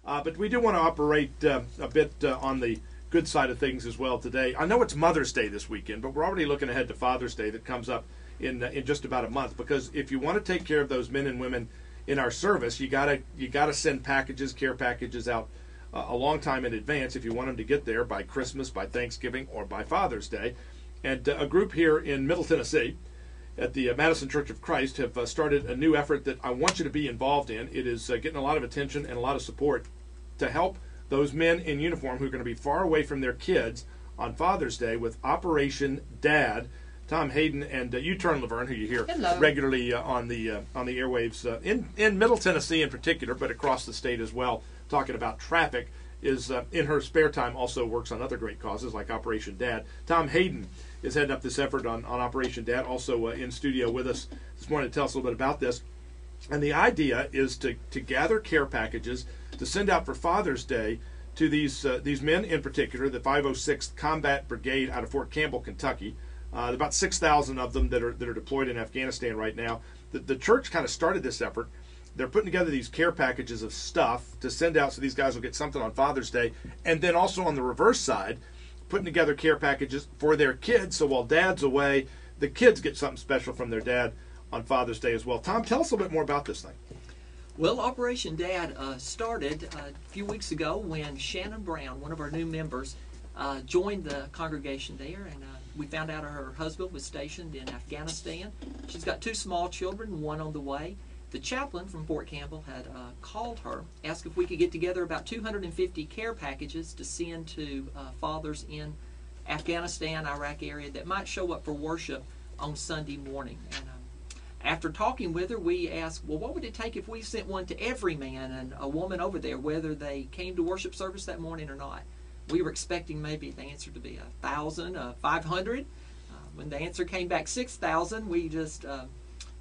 But we do want to operate a bit on the good side of things as well today. I know it's Mother's Day this weekend, but we're already looking ahead to Father's Day that comes up in just about a month. Because if you want to take care of those men and women in our service, you gotta send packages, care packages out a long time in advance if you want them to get there by Christmas, by Thanksgiving, or by Father's Day. And a group here in Middle Tennessee at the Madison Church of Christ have started a new effort that I want you to be involved in. It is getting a lot of attention and a lot of support to help those men in uniform who are going to be far away from their kids on Father's Day with Operation Dad. Tom Haddon and UTurn LaVern, who you hear regularly on the airwaves in Middle Tennessee in particular, but across the state as well, talking about traffic, is in her spare time also works on other great causes like Operation Dad. Tom Haddon is heading up this effort on Operation Dad, also in studio with us this morning to tell us a little bit about this. And the idea is to gather care packages to send out for Father's Day to these men in particular, the 506th Combat Brigade out of Fort Campbell, Kentucky. About 6,000 of them that are deployed in Afghanistan right now. The church kind of started this effort. They're putting together these care packages of stuff to send out so these guys will get something on Father's Day. And then also on the reverse side, putting together care packages for their kids. So while Dad's away, the kids get something special from their dad on Father's Day as well. Tom, tell us a little bit more about this thing. Well, Operation Dad started a few weeks ago when Shannon Brown, one of our new members, joined the congregation there, and we found out her husband was stationed in Afghanistan. She's got 2 small children, one on the way. The chaplain from Fort Campbell had called her, asked if we could get together about 250 care packages to send to fathers in Afghanistan, Iraq area that might show up for worship on Sunday morning. And after talking with her, we asked, well, what would it take if we sent one to every man and a woman over there, whether they came to worship service that morning or not? We were expecting maybe the answer to be 1,000, 500. When the answer came back 6,000, we just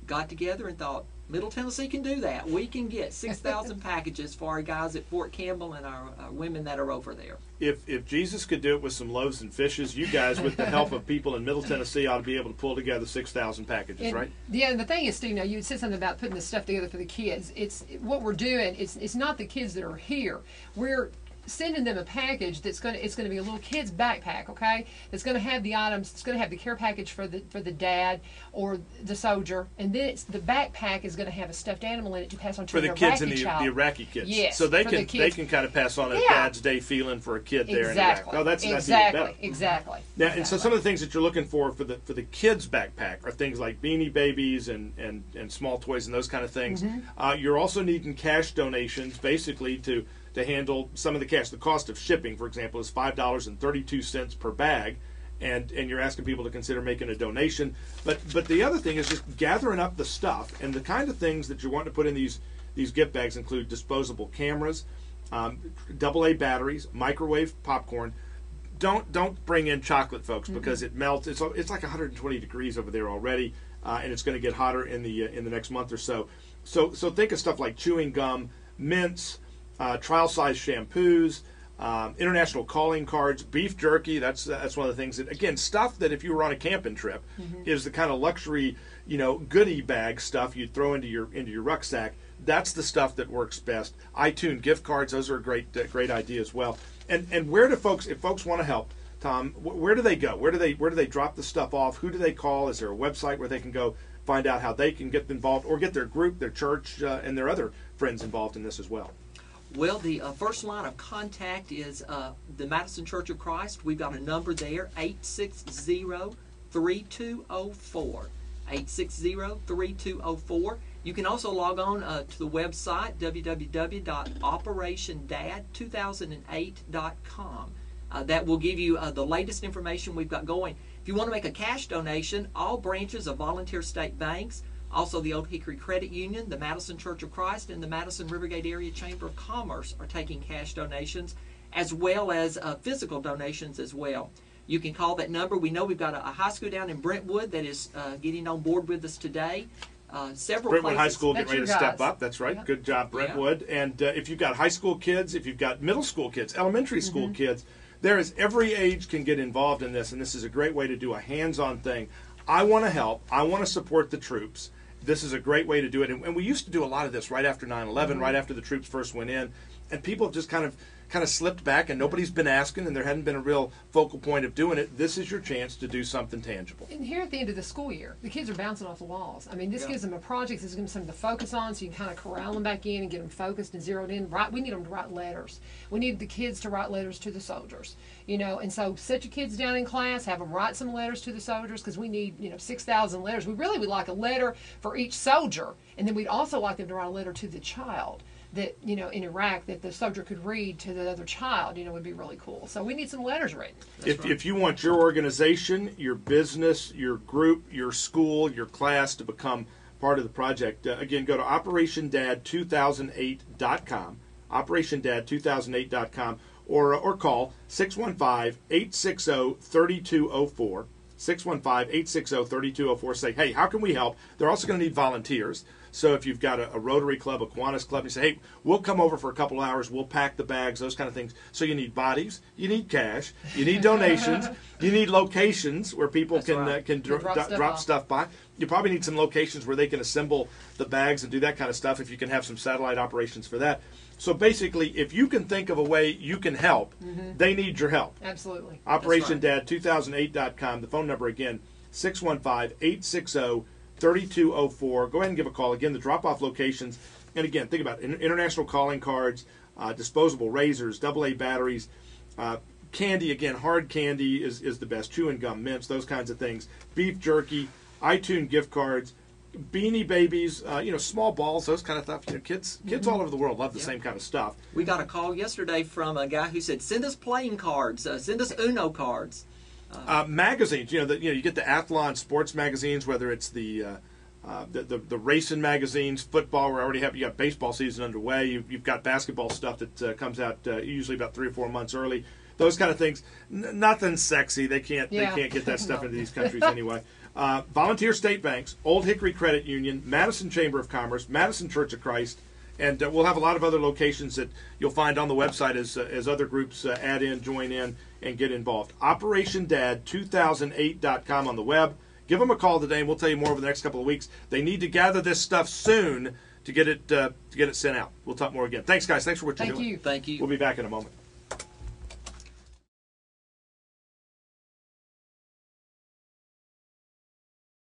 got together and thought, Middle Tennessee can do that. We can get 6,000 packages for our guys at Fort Campbell and our women that are over there. If Jesus could do it with some loaves and fishes, you guys, with the help of people in Middle Tennessee, ought to be able to pull together 6,000 packages, right? Yeah, and the thing is, Steve, now you said something about putting this stuff together for the kids. It's what we're doing. It's not the kids that are here. We're sending them a package it's going to be a little kid's backpack, okay? It's going to have the items. It's going to have the care package for the dad or the soldier, and then the backpack is going to have a stuffed animal in it to pass on to the kids and the Iraqi kids. Yes, so they can kind of pass on a Dad's Day feeling for a kid there in Iraq. Oh, that's exactly. Now, and so some of the things that you're looking for the kids' backpack are things like Beanie Babies and small toys and those kind of things. You're also needing cash donations, basically to handle some of the cash. The cost of shipping, for example, is $5.32 per bag, and you're asking people to consider making a donation. But the other thing is just gathering up the stuff, and the kind of things that you want to put in these gift bags include disposable cameras, AA batteries, microwave popcorn. Don't bring in chocolate, folks, because it melts. It's like 120 degrees over there already, and it's going to get hotter in the next month or so. So think of stuff like chewing gum, mints, trial-size shampoos, international calling cards, beef jerky. That's one of the things that, again, stuff that if you were on a camping trip is the kind of luxury, goodie bag stuff you'd throw into your rucksack. That's the stuff that works best. iTunes gift cards, those are a great idea as well. And where do folks, if folks want to help, Tom, where do they go? Where do they drop the stuff off? Who do they call? Is there a website where they can go find out how they can get involved or get their group, their church, and their other friends involved in this as well? Well, the first line of contact is the Madison Church of Christ. We've got a number there, 860-3204. 860-3204. You can also log on to the website, www.operationdad2008.com. That will give you the latest information we've got going. If you want to make a cash donation, all branches of volunteer state banks, also the Old Hickory Credit Union, the Madison Church of Christ, and the Madison Rivergate Area Chamber of Commerce are taking cash donations, as well as physical donations as well. You can call that number. We know we've got a high school down in Brentwood that is getting on board with us today. Brentwood High School getting ready to step up. That's right. Yep. Good job, Brentwood. Yeah. And if you've got high school kids, if you've got middle school kids, elementary school kids, there is every age can get involved in this, and this is a great way to do a hands-on thing. I want to help. I want to support the troops. This is a great way to do it. And we used to do a lot of this right after 9/11, right after the troops first went in. and people have just kind of slipped back, and nobody's been asking, and there hadn't been a real focal point of doing it. This is your chance to do something tangible. And here at the end of the school year, the kids are bouncing off the walls. I mean, this gives them a project. This gives them something to focus on, so you can kind of corral them back in and get them focused and zeroed in. We need them to write letters. We need the kids to write letters to the soldiers, and so set your kids down in class, have them write some letters to the soldiers, because we need 6,000 letters. We really would like a letter for each soldier, and then we'd also like them to write a letter to the child that in Iraq, that the soldier could read to the other child, would be really cool. So we need some letters written. If you want your organization, your business, your group, your school, your class to become part of the project, again, go to OperationDad2008.com, OperationDad2008.com, or call 615-860-3204. 615-860-3204. Say, hey, how can we help? They're also going to need volunteers. So if you've got a Rotary Club, a Kiwanis Club, you say, hey, we'll come over for a couple hours, we'll pack the bags, those kind of things. So you need bodies, you need cash, you need donations, you need locations where people can drop stuff by. You probably need some locations where they can assemble the bags and do that kind of stuff, if you can have some satellite operations for that. So basically, if you can think of a way you can help, they need your help. Absolutely. OperationDad2008.com. The phone number again, 615-860-3204. Go ahead and give a call. Again, the drop-off locations. And again, think about it. International calling cards, disposable razors, AA batteries, candy. Again, hard candy is the best. Chewing gum, mints, those kinds of things. Beef jerky, iTunes gift cards, Beanie Babies, small balls, those kind of stuff. Kids all over the world love the same kind of stuff. We got a call yesterday from a guy who said, "Send us playing cards, send us Uno cards." Magazines, you get the Athlon sports magazines, whether it's the racing magazines, football. We already you got baseball season underway. You've got basketball stuff that comes out usually about 3 or 4 months early. Those kind of things. Nothing sexy. They can't get that stuff into these countries anyway. Volunteer State Banks, Old Hickory Credit Union, Madison Chamber of Commerce, Madison Church of Christ, and we'll have a lot of other locations that you'll find on the website as other groups add in, join in, and get involved. OperationDad2008.com on the web. Give them a call today, and we'll tell you more over the next couple of weeks. They need to gather this stuff soon to get it sent out. We'll talk more again. Thanks, guys. Thanks for what you're doing. Thank you. Thank you. We'll be back in a moment.